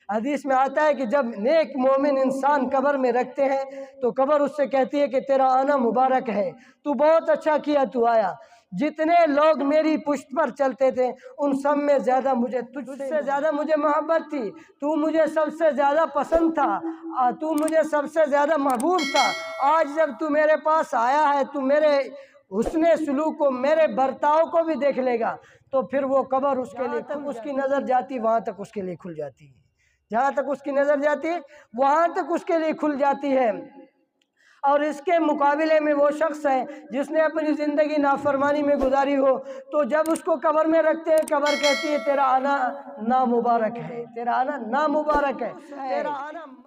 حدیث میں آتا ہے کہ جب نیک مومن انسان قبر میں رکھتے ہیں تو قبر اس سے کہتی ہے کہ تیرا آنا مبارک ہے، تو بہت اچھا کیا تو آیا۔ جتنے لوگ میری پشت پر چلتے تھے ان سب میں زیادہ مجھے تجھ سے زیادہ مجھے محبت تھی، تو مجھے سب سے زیادہ پسند تھا، تو مجھے سب سے زیادہ محبوب تھا۔ آج جب تو میرے پاس آیا ہے تو میرے حسن سلوک کو، میرے برتاؤ کو بھی دیکھ لے گا، تو پھر وہ قبر اس کے لیے تک اس کی نظر جاتی وہاں تک اس کے لیے کھل جاتی ہے، جہاں تک اس کی نظر جاتی ہے وہاں تک اس کے لیے کھل جاتی ہے۔ اور اس کے مقابلے میں وہ شخص ہے جس نے اپنی زندگی نافرمانی میں گزاری ہو، تو جب اس کو قبر میں رکھتے ہیں قبر کہتی ہے تیرا آنا نامبارک ہے، تیرا آنا نامبارک ہے،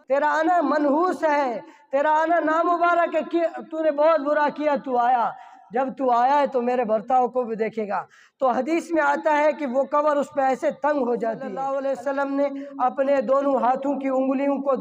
تیرا آنا منحوس ہے، تیرا آنا نامبارک ہے، کہ تو نے بہت برا کیا تو آیا۔ جب تو آیا ہے تو میرے برتاؤ کو بھی دیکھے گا۔ تو حدیث میں آتا ہے کہ وہ قبر اس پہ ایسے تنگ ہو جاتی ہے۔ صلی اللہ علیہ وسلم نے اپنے دونوں ہاتھوں کی انگلیوں کو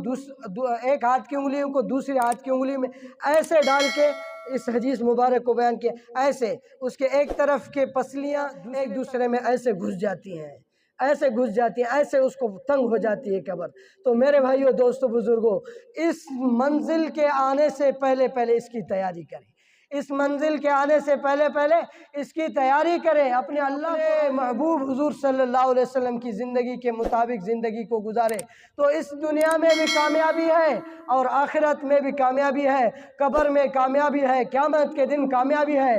ایک ہاتھ کی انگلیوں کو دوسرے ہاتھ کی انگلی میں ایسے ڈال کے اس حدیث مبارک کو بیان کیا، ایسے اس کے ایک طرف کے پسلیاں ایک دوسرے میں ایسے گھس جاتی ہیں، ایسے گھس جاتی ہیں، ایسے اس کو تنگ ہو جاتی ہے قبر۔ تو میرے بھائیو، دوستو، بزرگوں، اس منزل کے آنے سے پہلے پہلے اس کی تیاری کریں، اس منزل کے آنے سے پہلے پہلے اس کی تیاری کریں، اپنے اللہ کے محبوب حضور صلی اللہ علیہ وسلم کی زندگی کے مطابق زندگی کو گزاریں، تو اس دنیا میں بھی کامیابی ہے اور آخرت میں بھی کامیابی ہے، قبر میں کامیابی ہے، قیامت کے دن کامیابی ہے۔